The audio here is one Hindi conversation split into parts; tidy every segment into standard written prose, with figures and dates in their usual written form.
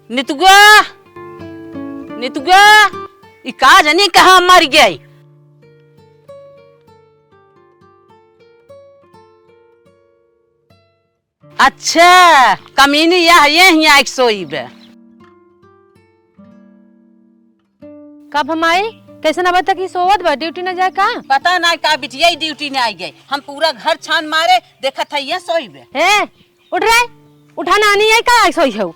नितुगा नितुगा ई का जानी कहाँ मर गई। अच्छा कमीनी ये यहाँ एक सोई बे। कब हम आए कैसे ना बता कि सोवत बा ड्यूटी न जाए का पता ना का बिटिया ड्यूटी ने आई गई। हम पूरा घर छान मारे देखा था ये सोई बे। है उठ रहा उठाना नहीं है का सोई है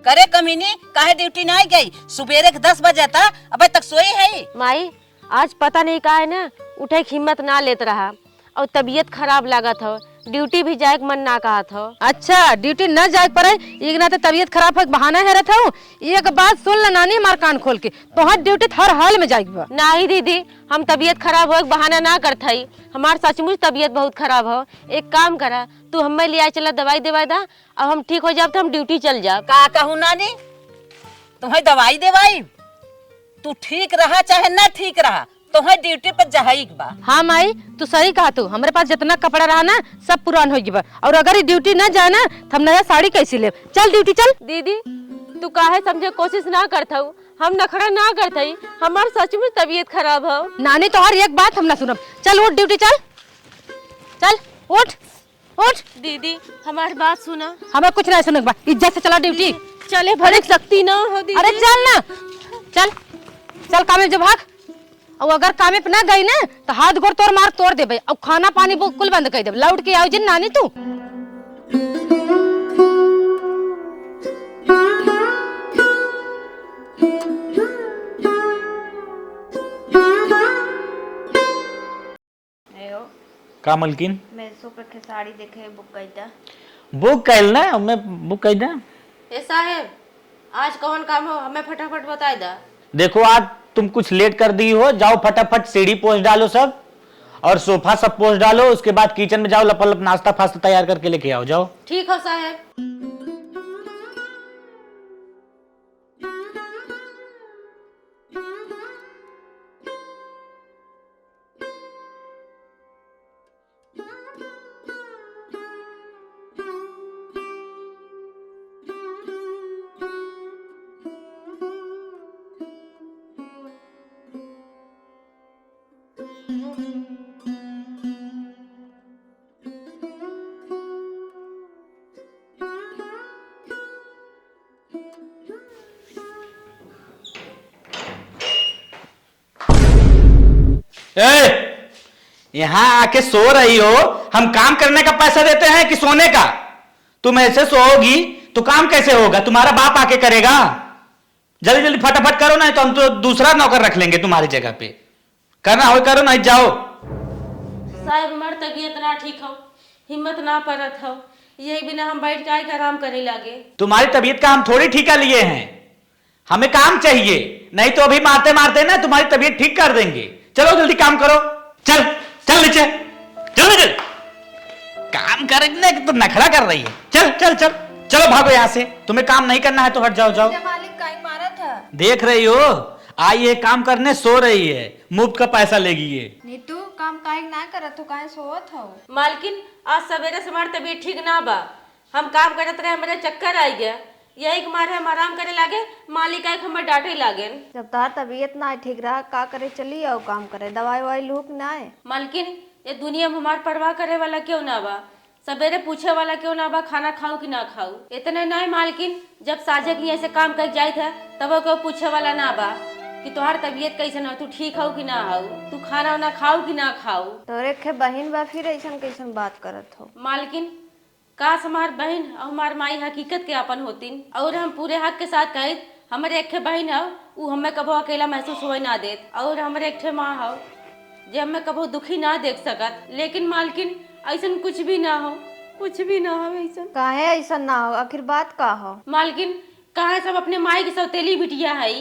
करे कमीनी काहे ड्यूटी न आई गई। सुबेरे के 10 बजे था अबे तक सोई है। माई आज पता नहीं का है ना उठे की हिम्मत ना लेत रहा और तबीयत खराब लागत हो ड्यूटी भी जाए मन ना कहा था। अच्छा ड्यूटी न जाए पड़े एक ना तो तबीयत खराब है बहाना है रहता हूँ। एक बात सुन ल नानी मार कान खोल के तो हर ड्यूटी हर हाल में जाएगी नहीं दीदी हम तबीयत खराब हो बहाना ना करता ही हमार सचमुच तबीयत बहुत खराब हो। एक काम करा तू हमें ले आए चला दवाई दवा दा अब हम ठीक हो जाए तो हम ड्यूटी चल जाए। का कहूँ नानी तुम्हें दवाई देवाई तू ठीक रहा चाहे न ठीक रहा तुम्हें ड्यूटी पर जहाईक बा। हाँ माई तू सही कहा तू हमारे पास जितना कपड़ा रहा ना सब पुरान हो गया और अगर ड्यूटी न जाए ना तो हम नया साड़ी कैसे ले। चल ड्यूटी चल। दीदी तू काहे समझे कोशिश ना करता हूँ हम नखरा ना करता ही हमार सचमुच तबीयत खराब हो। नानी तो हर एक बात हम ना सुनब। चल उठ ड्यूटी चल चल उठ उठ। दीदी हमारी बात सुना हमें कुछ नहीं सुने इज्जत से चला ड्यूटी चले भले सकती ना हो। अरे चल ना चल चल कामे जो भाग और अगर कामे पे ना गई ना तो हाथ गोर तोड़ मार तोड़ दे भाई और खाना पानी बिल्कुल बंद कर दे लौट के आओ जिन नानी तू। का मलकिन मैं सुपर के साड़ी देखे बुक कईता बुक कैल ना मैं बुक कई दा। ए साहब आज कौन काम हो हमें फटाफट बता दा। देखो आज तुम कुछ लेट कर दी हो जाओ फटाफट सीढ़ी पोंछ डालो सब और सोफा सब पोंछ डालो उसके बाद किचन में जाओ लपलप नाश्ता फास्ता तैयार करके लेके आओ जाओ। ठीक हो साहब। यहाँ आके सो रही हो हम काम करने का पैसा देते हैं कि सोने का। तुम ऐसे सोओगी तो काम कैसे होगा तुम्हारा बाप आके करेगा। जल्दी जल्दी फटाफट करो ना तो हम तो दूसरा नौकर रख लेंगे तुम्हारी जगह पे। करना हो करो नहीं जाओ। साहब हमार तबीयत ना ठीक हो हिम्मत ना पड़त हो यही बिना हम बैठ के आराम करे लागे। तुम्हारी तबीयत का हम थोड़ी ठीका लिए हैं हमें काम चाहिए नहीं तो अभी मारते मारते ना तुम्हारी तबीयत ठीक कर देंगे। चलो जल्दी काम करो चल चल नीचे चल नीचे काम करने तो नखरा कर रही है। चल चल चल चलो भागो यहाँ से तुम्हें काम नहीं करना है तो हट जाओ जाओ। मालिक काई मारा था देख रही हो आई है काम करने सो रही है मुफ्त का पैसा लेगी ये। नीतू काम काई ना करत हो काहे सोवत हो। मालकिन आज सवेरे से हमारी तबीयत ठीक ना बा हम काम करते रहे मेरे चक्कर आई गया यही के मारे हम आराम करे लागे मालिक आए हमें डांटे लागे। जब तार तबीयत ना ठीक रहा का करे चली आओ काम करे दवाई ववाई लूक ना है। मालकिन ये दुनिया में हमार परवाह करे वाला क्यों ना बा सवेरे पूछे वाला क्यों ना बा खाना खाऊ कि ना खाऊ। इतने नहीं मालकिन जब साझे की ऐसे काम कर जाए था तब कोई पूछे वाला ना बा कि तुम्हार तबीयत कैसे ना तू ठीक हो कि ना हो तू खाना वाना खाऊ कि ना खाऊ। तोरे के बहन बा फिर ऐसन कैसन बात करत हो। मालकिन काश हमार बहन और हमार माई हकीकत के अपन होतीन और हम पूरे हक के साथ कहित हमारे एक बहन हो वो हमें कबो अकेला महसूस हो ना देत और हमारे एक माँ हो जो हमें कबो दुखी ना देख सकत। लेकिन मालकिन ऐसा कुछ भी ना हो ऐसा काहे ऐसा ना हो आखिर बात का हो। मालकिन कहा सब अपने माई की सौतेली बिटिया है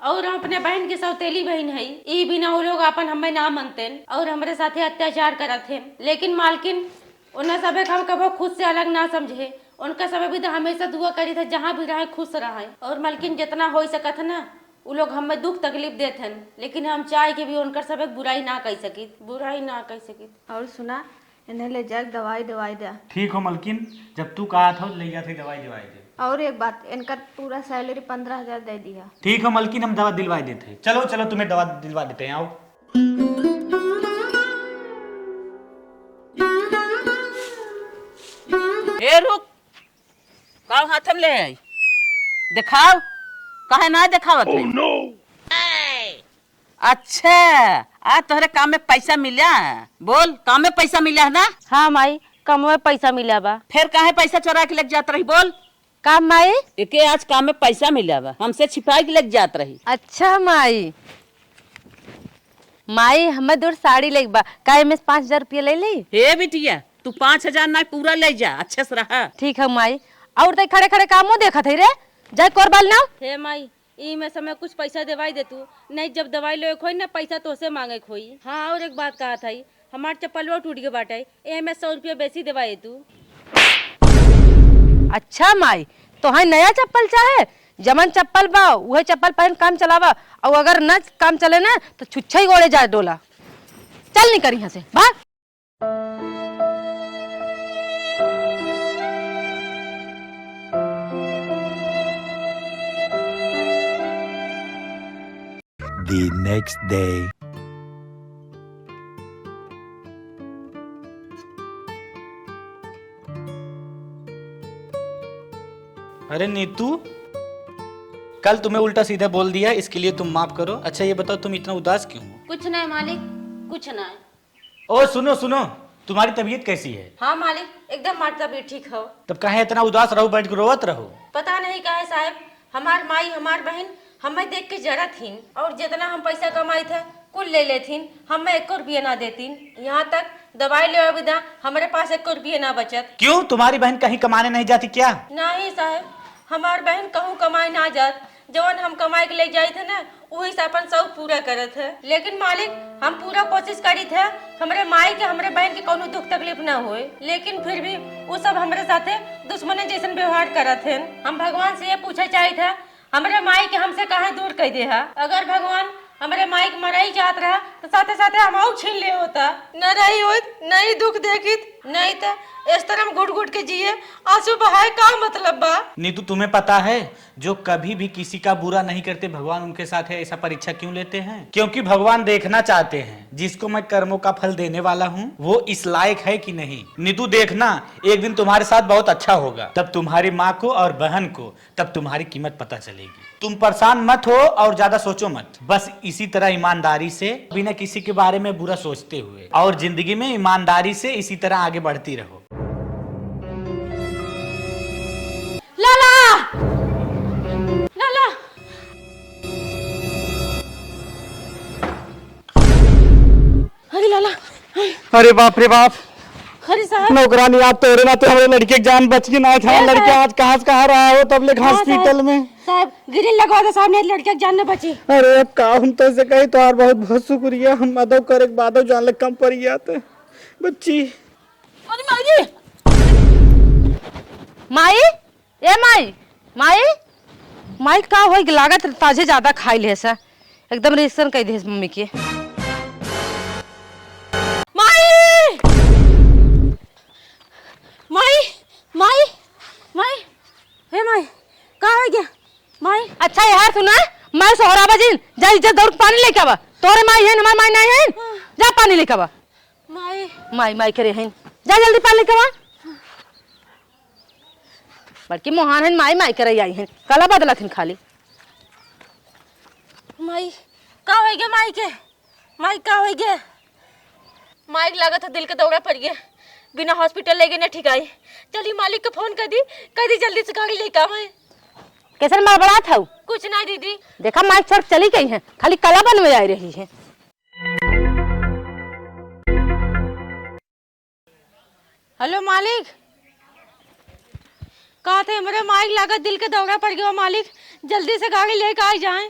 और हम अपने बहन के सौतेली बहन है ई बिना वो लोग अपन हमें ना मनते और हमारे साथे अत्याचार करत थे। लेकिन मालकिन उन्हें सब हम कबो खुद से अलग ना समझे उनका सब भी तो हमेशा दुआ करी था जहाँ भी रहे खुश रहे। और मालकिन जितना हो सकत ना वो लोग हमें दुख तकलीफ देते हैं लेकिन हम चाहे कि भी उनका सब बुराई ना कह सकी। और सुना इन्हें ले जा दवाई दवाई दे। ठीक हो मलकिन, जब तू कहा था ले जा दवाई दवाई दे। और एक बात, इनका पूरा सैलरी 15,000 दे दिया। ठीक हो मलकिन, हम दवा दिलवा देते हैं। चलो चलो तुम्हें दवा दिलवा देते हैं, आओ। ए रुक, काव हाथ में ले आई, दिखाओ, काहे ना दिखावत है? अच्छा, आज तोहरे काम में पैसा मिला? बोल, काम में पैसा मिला है ना? हाँ माई, कम में पैसा मिला बा। फिर काहे पैसा चोरा के लग जात रही? बोल। काम माई? एके आज काम में पैसा मिला बा, हमसे छिपा के लग जात रही। अच्छा माई, माई हमें दूर साड़ी ले बा, काहे में 5,000 रुपया ले ली? हे बिटिया, तू 5,000 ना पूरा ले जा, अच्छे से रहा। ठीक है माई। और तो खड़े खड़े कामो देखा थे रे, जाए कोरबाल ना। हे माई, ई में समय कुछ पैसा देवाई दे तू, नहीं जब दवाई ले खोई ना पैसा तो से मांगे खोई। हाँ और एक बात कहा था, हमार चप्पल टूट के बाटे, ए में 100 रुपया बेसी देवाई तू। अच्छा माई, तो हाँ नया चप्पल चाहे? जमन चप्पल बा वही चप्पल पहन काम चलावा, और अगर न काम चले ना तो छुच्छा ही गोड़े जाए डोला। चल नहीं करी यहाँ से, भाग। The next day. अरे नीतू, कल तुम्हें उल्टा सीधा बोल दिया, इसके लिए तुम माफ करो। अच्छा ये बताओ, तुम इतना उदास क्यों हो? कुछ नहीं मालिक, कुछ नहीं। ओ सुनो सुनो, तुम्हारी तबीयत कैसी है? हाँ मालिक, एकदम मार तबीयत ठीक हो। तब काहे इतना उदास रहो, बैठ के रोवत रहो? पता नहीं काहे साहब, हमार माई हमार बहन हमें देख के जरा थीन, और जितना हम पैसा कमाई थे कुल ले लेथिन, हमें 1 रुपया ना देतीन। यहाँ तक दवाई ले विदा हमारे पास 1 रुपया ना बचत। क्यों, तुम्हारी बहन कहीं कमाने नहीं जाती क्या? नहीं साहब, हमार बहन कहूँ कमाई ना जात, जवन हम कमाई के ले जाए थे ना वही से अपन सब पूरा करत है। लेकिन मालिक हम पूरा कोशिश करी थे हमारे माई के हमारे बहन के कोनो दुख तकलीफ ना होए, लेकिन फिर भी वो सब हमारे साथे दुश्मन जैसन व्यवहार करत हैं। हम भगवान से ये पूछे चाहे थे हमारे माई के हमसे कहाँ दूर कर दे है। अगर भगवान हमारे माई के मराई चाहत रहा तो साथे साथे हम छीन ले होता, न रही होत, नहीं दुख देखित, नहीं तो इस तरह घुट घुट के जिए, आंसू बहाए का मतलब बा? नीतू तुम्हें पता है, जो कभी भी किसी का बुरा नहीं करते भगवान उनके साथ है, ऐसा परीक्षा क्यों लेते हैं? क्योंकि भगवान देखना चाहते हैं जिसको मैं कर्मों का फल देने वाला हूँ वो इस लायक है कि नहीं। नीतू देखना, एक दिन तुम्हारे साथ बहुत अच्छा होगा, तब तुम्हारी माँ को और बहन को तब तुम्हारी कीमत पता चलेगी। तुम परेशान मत हो और ज्यादा सोचो मत, बस इसी तरह ईमानदारी से बिना किसी के बारे में बुरा सोचते हुए और जिंदगी में ईमानदारी से इसी तरह आगे बढ़ती रहो। लाला लाला, अरे लाला, अरे बाप रे बाप, अरे साहब नौकरानी आप तो ना तो हमारे लड़के की जान बच गई ना। था लड़के आज कहाँ से कहाँ रहा हो तब लेकर हॉस्पिटल में। साहब गिरिल लगवा था सामने, लड़के की जान न बची। अरे अब का हम तो से कही तो यार बहुत बहुत शुक्रिया, हम मदद करे के बाद जान लग कम पड़ गया था बच्ची। अरे माई, माई ए माई, माई माई का हो लागत ताजे ज्यादा खाई ले सा, एकदम रिएक्शन कह दे मम्मी के। माई माई माई माई, हे माई का हो गया माई? अच्छा यार सुना, मैं सोहरा बजिन जा इज्जत दौड़ पानी लेके आवा। तोरे माई है हमार माई नहीं है, जा पानी लेके आवा। माई माई माई करे हैं, जा जल्दी पानी लेके आवा। बल्कि मोहन है माई माई करे आई हैं, कला बदलथिन खाली। माई का हो गया माई के? माई का हो गया? माई लागत है दिल के दौरा पड़ गया, बिना हॉस्पिटल ले गए ना ठीक आई। चलिए मालिक को फोन कर दी जल्दी से गाड़ी लेकर आवे। कैसे मार बड़ा था? कुछ नहीं दीदी, देखा माई छोड़ चली गई है, खाली कला बनवे आई रही है। हेलो मालिक, कहा थे मेरे माइक लागत दिल के दौरा पड़ गया मालिक, जल्दी से गाड़ी लेकर आ जाए।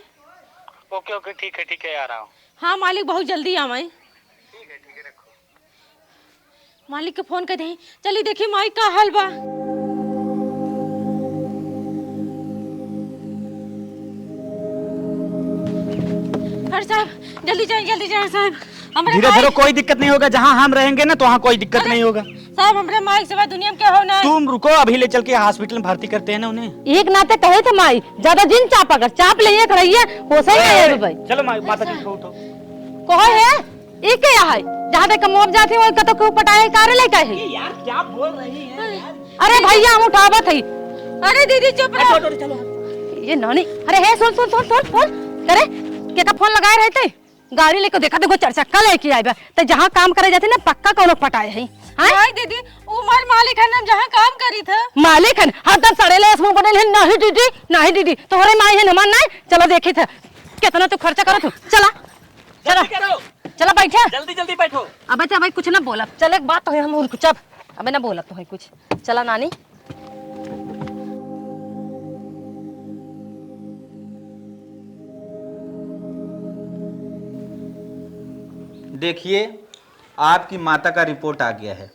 ओके ओके ठीक है आ रहा हूँ। हाँ मालिक बहुत जल्दी आवे। ठीक है रखो। मालिक के फोन कर दें, चलिए देखिए माइक का हाल बा। साहब जल्दी जाए साहब। हमरे धीरे माई- धीरे, कोई दिक्कत नहीं होगा। जहाँ हम रहेंगे ना तो वहाँ कोई दिक्कत नहीं होगा। साहब हमरे माई के सिवा दुनिया में क्या होना है? तुम रुको, अभी ले चल के हॉस्पिटल में भर्ती करते हैं ना उन्हें। एक नाते कहे थे माई ज्यादा जिन चापा कर चाप ले खड़िए हो सही है भाई। चलो माता जी को उठो। कोई है एक क्या है जहाँ तक मुआवजा जाते हो कतो को पटाए कार्यालय का है। यार क्या बोल रही हैं यार? अरे भैया हम उठावत है। अरे दीदी चुप रहो। ये नौनी अरे है सुन सुन सुन सुन फोन करे के का फोन लगाए रहते गाड़ी लेके देखा देखो 4 चक्का लेके आए तो जहाँ काम करे जाते ना पक्का कोनो पटाए है। हाय दीदी उमर मालिक है ना जहाँ काम करी था। मालिक है हर दम सड़े ले इसमें बने नहीं दीदी तोहरे माई है न नहीं। चलो देखी थे कितना तू खर्चा करो तू। चला चला चला बैठा जल्दी जल्दी बैठो। अब अच्छा भाई कुछ ना बोला चल एक बात तो है हम कुछ अब ना बोला तो है कुछ। चला नानी देखिए आपकी माता का रिपोर्ट आ गया है।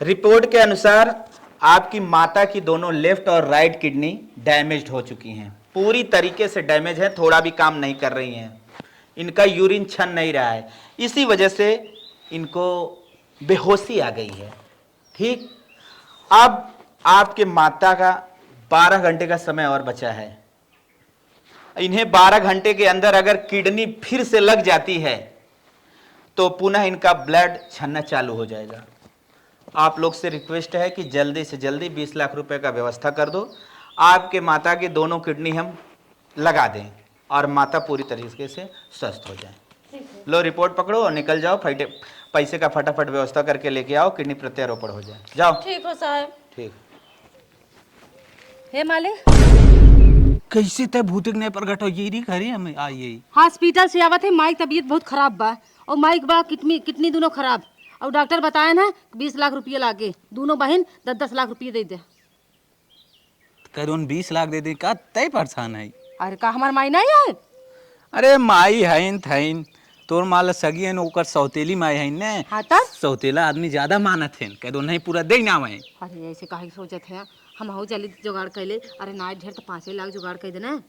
रिपोर्ट के अनुसार आपकी माता की दोनों लेफ्ट और राइट किडनी डैमेज्ड हो चुकी हैं, पूरी तरीके से डैमेज है, थोड़ा भी काम नहीं कर रही हैं। इनका यूरिन छन नहीं रहा है, इसी वजह से इनको बेहोशी आ गई है। ठीक, अब आपके माता का 12 घंटे का समय और बचा है। इन्हें 12 घंटे के अंदर अगर किडनी फिर से लग जाती है तो पुनः इनका ब्लड छनना चालू हो जाएगा। आप लोग से रिक्वेस्ट है कि जल्दी से जल्दी 20 लाख रुपए का व्यवस्था कर दो। आपके माता की दोनों किडनी हम लगा दें और माता पूरी तरीके से स्वस्थ हो जाए। लो रिपोर्ट पकड़ो और निकल जाओ, पैसे का फटाफट व्यवस्था करके लेके आओ, किडनी प्रत्यारोपण हो जाए। जाओ। ठीक हो साहब। ठीक। हे मालिक कैसे तय भूतिक ने प्रकट हो ये घरे हमें आइए। हॉस्पिटल से आवत है माई तबीयत बहुत खराब बा और माई बा किडनी दोनों खराब और डॉक्टर बताया ना 20 लाख रुपये लागे दोनों बहन 10-10 लाख रुपये दे दे। करोन 20 लाख दे दे का तय परेशान है। अरे का हमार माई नहीं है? अरे माई है थैन तोर माल सगी है ओकर सौतेली माई है ने। हाँ तब सौतेला आदमी ज्यादा मानत है कह दो नहीं पूरा दे ना है। अरे ऐसे काहे सोचत है हम हो जल्दी जुगाड़ कैले। अरे ना ढेर तो 5 लाख जुगाड़ कर देना।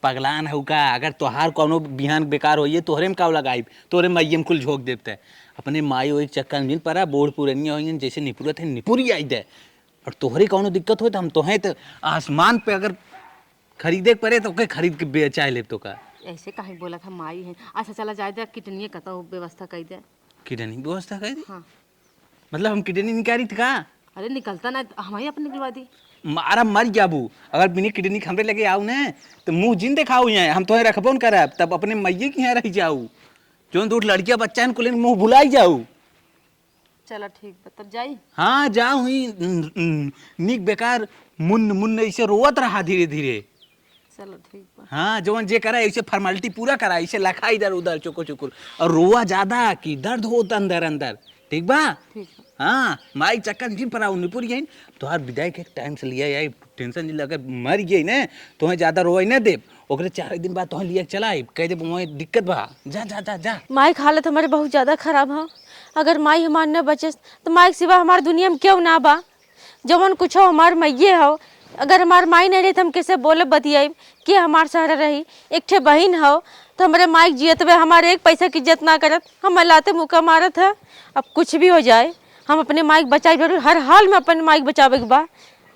पगलान है का अगर तोहार कोनो बिहान बेकार होइए तोहरे में काव लगाई तोहरे मैये में कुल झोंक देते अपने माई वही चक्कर मिल पड़ा बोढ़ पुरनिया हो जैसे निपुरत है निपुरी आई दे और तोहरे कोनो दिक्कत हो तो हम तोहें तो आसमान पे अगर खरीदे पड़े तो के खरीद के बेचा ले तो का ऐसे काहे बोला था माई है। अच्छा चला जाए दे किडनी का तो व्यवस्था कर दे। किडनी व्यवस्था कर दी? हाँ मतलब हम किडनी निकाली थी का? अरे निकलता ना हम ही अपने निकलवा दी। मारा मर जाबू अगर बिना किडनी हमरे लगे आऊ ना तो मुंह जिन देखाऊ यहाँ हम तोहे रखबो न करब तब अपने मैये के यहाँ रह जाऊ जो दूर लड़कियां बच्चा को लेने मुंह भुलाई जाऊ। चलो ठीक तब जाई। हाँ जाऊ ही निक बेकार मुन्न मुन्न ऐसे रोवत रहा धीरे धीरे। चलो ठीक बा। हाँ जवन जे करा ऐसे फॉर्मेलिटी पूरा करा ऐसे लखा इधर उधर चुकुर चुकुर और रोवा ज्यादा कि दर्द होता अंदर अंदर। ठीक बा? ठीक है। हाँ माई चक्कर जिन पर आऊ निपुर गई तोहार विदाई के टाइम से लिया आई टेंशन नहीं लगे मर गई ना तुम्हें ज्यादा रोई ना दे ओकरे 4 दिन बाद तुम्हें लिया चला कह दे मोए दिक्कत बा जा जा जा जा। माई की हालत हमारे बहुत ज़्यादा खराब है। अगर माई हमार न बचे तो माई के सिवा हमारे दुनिया में क्यों ना बा। जवन कुछ हो हमार मैये हो अगर हमार माई नहीं रही तो हम कैसे बोले बतियाई कि हमार सहारा रही। एक ठे बहन हो तो हमारे माई जियत वे हमारे एक पैसा की इज्जत ना करत हम लाते मुका मारत है। अब कुछ भी हो जाए हम अपने माइक बचाए जरूर हर हाल में अपने माइक बचावे के बा।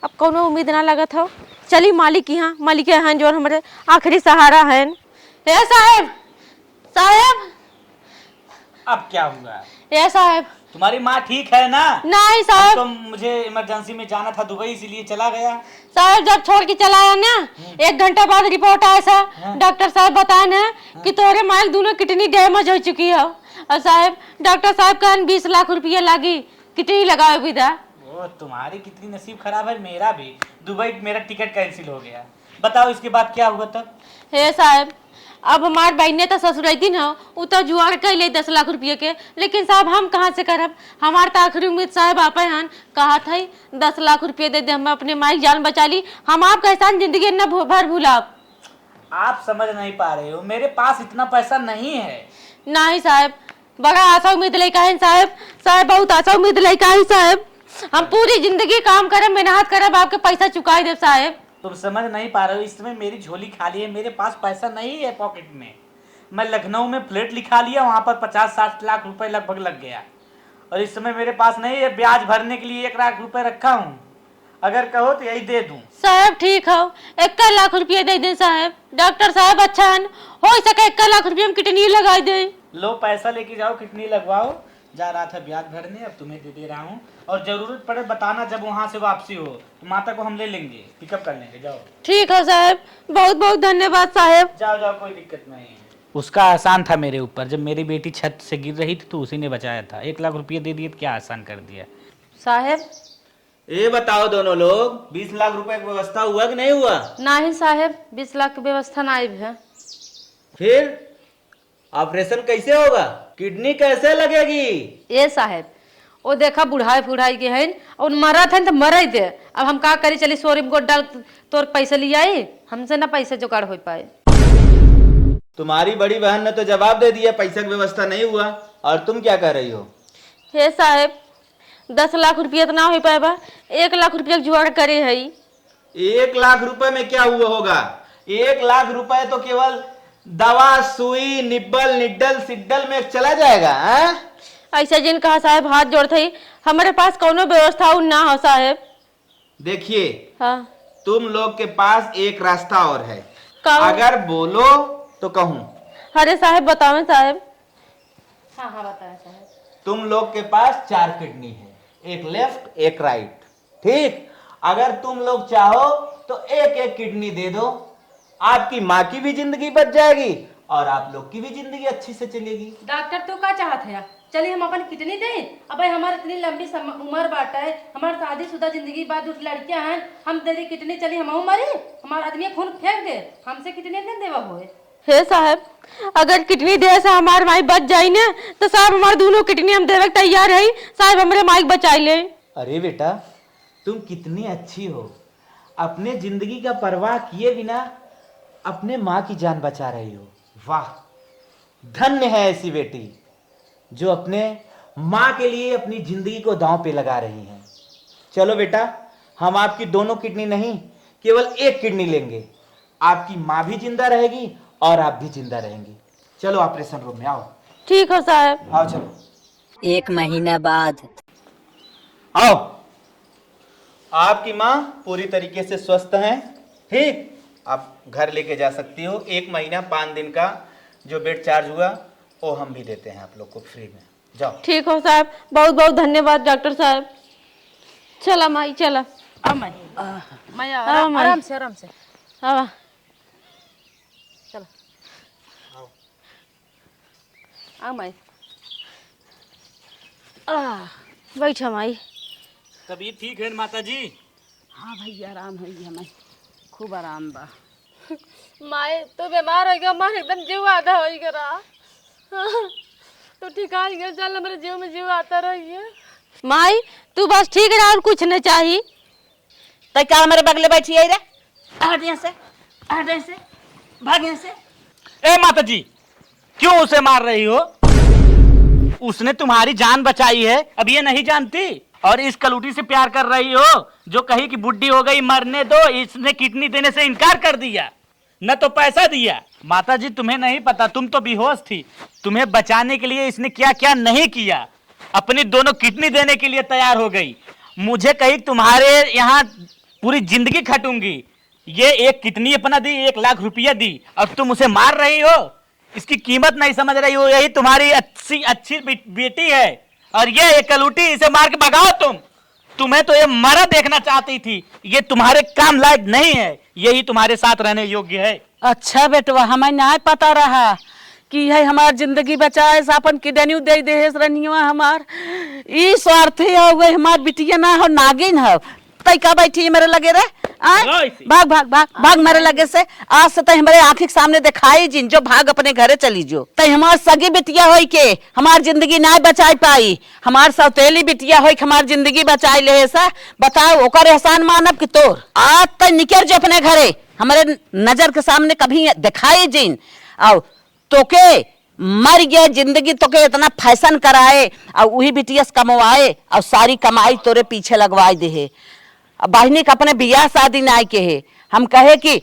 अब कोनो उम्मीद ना लगत हो चली मालिक यहाँ मालिक हैं जो हमारे आखिरी सहारा हैं। ए साहब साहब अब क्या हुआ? ए साहब तुम्हारी माँ ठीक है ना? नहीं साहब तो मुझे इमरजेंसी में जाना था दुबई इसीलिए चला गया। साहब जब छोड़ के चला आया ना 1 घंटा बाद रिपोर्ट आया सा डॉक्टर साहब बताए ना कि तुम्हारे माइक दोनों किडनी डैमेज हो चुकी है और साहब डॉक्टर साहब का 20 लाख रुपया लागी किडनी लगाए विदा। ओ तुम्हारी कितनी नसीब खराब है, मेरा भी दुबई मेरा टिकट कैंसिल हो गया। बताओ इसके बाद क्या हुआ तब? हे साहब अब हमार बहन ने तो ससुरैतिन हो उ तो जुआड़ कर ले 10 लाख रुपये के लेकिन साहब हम कहाँ से करब। हमार तो आखिरी उम्मीद साहब आप हन कहा था 10 लाख रुपये दे दे हम अपने माई जान बचा ली। हम आपका एहसान जिंदगी न भर भूलाब। आप समझ नहीं पा रहे हो मेरे पास इतना पैसा नहीं है। नहीं साहब बड़ा आशा उम्मीद लेकर है साहब। साहब बहुत आशा उम्मीद लेकर है साहब। हम पूरी जिंदगी काम करब मेहनत करब आपके पैसा चुकाई दे साहब। तुम समझ नहीं पा रहे हो इस समय मेरी झोली खाली है, मेरे पास पैसा नहीं है पॉकेट में। मैं लखनऊ में फ्लैट लिखा लिया, वहां पर 50-60 लाख रुपए लगभग लग गया, और इस समय मेरे पास नहीं है, ब्याज भरने के लिए 1 लाख रुपए रखा हूँ, अगर कहो तो यही दे दूं। साहब ठीक हो, 1 लाख रुपया दे दें साहब। डॉक्टर साहब अच्छा है, हो सके 1 लाख रुपया में किडनी लगा दे। लो पैसा लेके जाओ, किडनी लगवाओ। जा रहा था ब्याज भरने, अब तुम्हें दे रहा हूँ, और जरूरत पड़े बताना जब वहाँ से वापसी हो, तो माता को हम ले लेंगे, पिकअप कर लेंगे। जाओ। ठीक है साहब, बहुत बहुत धन्यवाद साहब। जाओ जाओ, कोई दिक्कत नहीं है। उसका आसान था मेरे ऊपर, जब मेरी बेटी छत से गिर रही थी तो उसी ने बचाया था। 1 लाख रुपये दे दिए तो क्या आसान कर दिया। साहेब ये बताओ दोनों लोग, 20 लाख रुपए की व्यवस्था हुआ कि नहीं हुआ? नहीं साहेब, 20 लाख की व्यवस्था नहीं है। फिर ऑपरेशन कैसे होगा? किडनी कैसे लगेगी? ये साहेब वो देखा बुढ़ाई फुढ़ाई के हैं और मरा था तो मरा ही दे। अब हम का करी, चली सोरी को डाल तोर पैसे ले आई, हमसे ना पैसे जुगाड़ हो पाए। तुम्हारी बड़ी बहन ने तो जवाब दे दिया पैसे की व्यवस्था नहीं हुआ, और तुम क्या कह रही हो? हे साहब 10 लाख रुपया तो ना हो पाएगा, 1 लाख रुपया जुगाड़ करे है। 1 लाख रुपए में क्या हुआ होगा? 1 लाख रुपए तो केवल दवा, सुई, निब्बल, निड्डल, सिड्डल में चला जाएगा। ऐसा जिन कहा साहब, हाथ जोड़ते ही हमारे पास कोनो व्यवस्था ना हो साहब। देखिए हाँ तुम लोग के पास एक रास्ता और है, अगर बोलो तो कहूँ। अरे साहब बताओ साहब। हाँ हाँ बताएं साहब। तुम लोग के पास 4 किडनी है, एक लेफ्ट एक राइट, ठीक? अगर तुम लोग चाहो तो एक एक किडनी दे दो, आपकी माँ की भी जिंदगी बच जाएगी और आप लोग की भी जिंदगी अच्छी से चलेगी। डॉक्टर तू का चाहत है? चलिए हम अपन किडनी दें। अब हमारे इतनी लंबी उम्र बाटा है, हमारे शादीशुदा जिंदगी बाद 2 लड़कियां हैं, हम दे दी किडनी, चली हम मरे, हमारा आदमी खून फेंक दे, हमसे किडनी नहीं देवा हुए। हे साहब अगर किडनी दे से हमारे माई बच जाई ना, तो साहब हमारे दोनों किडनी हम देवे तैयार है, साहब हमारे माई बचाई ले। अरे बेटा तुम कितनी अच्छी हो, अपने जिंदगी का परवाह किए बिना अपने माँ की जान बचा रही हो। वाह, धन्य है ऐसी बेटी जो अपने माँ के लिए अपनी जिंदगी को दांव पे लगा रही है। चलो बेटा, हम आपकी दोनों किडनी नहीं, केवल एक किडनी लेंगे, आपकी माँ भी जिंदा रहेगी और आप भी जिंदा रहेंगी। चलो ऑपरेशन रूम में आओ। ठीक है साहब। आओ चलो। 1 महीना बाद आओ। आपकी माँ पूरी तरीके से स्वस्थ हैं, ठीक? आप घर लेके जा सकती हो। 1 महीना 5 दिन का जो बेड चार्ज हुआ वो हम भी देते हैं आप लोग को फ्री में। जाओ। ठीक हो साहब, बहुत बहुत धन्यवाद डॉक्टर साहब। चला माई चला। मैं आराम से हाँ चलो आ माई। बैठा माई। तबीयत ठीक है माता जी? हाँ भैया आराम है हमें, खूब आराम बा। माई तो बीमार हो गया, मार एकदम जीव आधा हो गया। तो ठीक आ गया, चल मेरे जीव में जीव आता रही है। माई तू बस ठीक रहा और कुछ नहीं चाहिए। तो क्या हमारे बगले बैठी है रे? हट यहाँ से, हट यहाँ से, भाग यहाँ से। ए माता जी, क्यों उसे मार रही हो? उसने तुम्हारी जान बचाई है, अब ये नहीं जानती? और इस कलूटी से प्यार कर रही हो जो कही कि बुढ़ी हो गई मरने दो। इसने किडनी देने से इनकार कर दिया, न तो पैसा दिया। माता जी तुम्हें नहीं पता, तुम तो बेहोश थी। तुम्हें बचाने के लिए इसने क्या क्या नहीं किया, अपनी दोनों किडनी देने के लिए तैयार हो गई। मुझे कही तुम्हारे यहाँ पूरी जिंदगी खटूंगी, ये एक किडनी अपना दी, 1 लाख रुपया दी, अब तुम उसे मार रही हो, इसकी कीमत नहीं समझ रही हो। यही तुम्हारी अच्छी बेटी है, और ये एक कलूटी, इसे मार के भगाओ तुम। तुम्हें तो ये मरा देखना चाहती थी, ये तुम्हारे काम लायक नहीं है, यही तुम्हारे साथ रहने योग्य है। अच्छा बेटवा, हमें नहीं पता रहा कि है हमार जिंदगी बचाए अपन किडनी दे दे रनिया हमार। ई स्वार्थी हो गई हमार बिटिया, ना हो नागिन हो। तई का बैठी मेरे लगे रे? भाग भाग भाग भाग मेरे लगे से। आज से तई हमारे आंखी के सामने दिखाई जिन जो, भाग अपने घरे चली जो। तई हमार सगी बिटिया होई के हमार जिंदगी ना बचाई पाई, हमार सौतेली बिटिया होई हमार जिंदगी बचाई ले सा। बताओ ओकर एहसान मानब कि तोर? आज तई निकल जो अपने घरे, हमारे नजर के सामने कभी दिखाई जिन। आओ तोके मर गया जिंदगी, तोके इतना फैशन कराए और वही बिटिया कमवाए और सारी कमाई तोरे पीछे लगवाए दे। अब बहनी के अपने बियाह शादी ना के है, हम कहे कि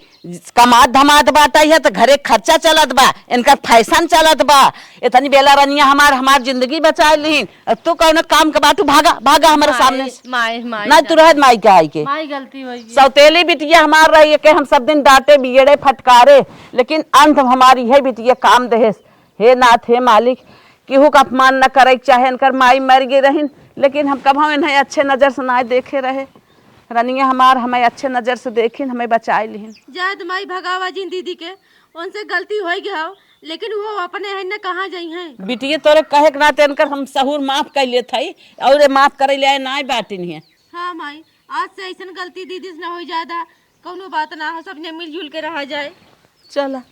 कमात धमात बात आई है तो घरे खर्चा चलत बा, इनका फैशन चलत बा, इतनी बेला रनिया हमार जिंदगी बचा लीन। तू कौन काम के बाटू भागा भागा हमारे सामने से। माई ना तू रहत माई के आई के माई गलती हुई सौतेली बिटिया हमार रही है कि हम सब दिन डांटे बिगड़े फटकारे, लेकिन अंत हमारी है बिटिया काम दहेस। हे नाथ हे मालिक, केहू का अपमान न करे चाहे, इनकर माई मर गई रहीन, लेकिन हम कभी इन्हें अच्छे नजर से ना देखे रहे। रनिया हमार हमें अच्छे नजर से देखिन, हमें बचाए लिहिन। जायद माई भगावा जिन दीदी के, उनसे गलती हो गया, लेकिन वो अपने है न कहाँ जाई हैं। बिटिया तोरे कहे के नाते इनकर हम सहूर माफ कर ले थई और माफ करे ले ना बाटिन है। हाँ माई, आज से ऐसा गलती दीदी से न हो, ज्यादा कोनो बात ना हो, सबने मिलजुल के रहा जाए। चला।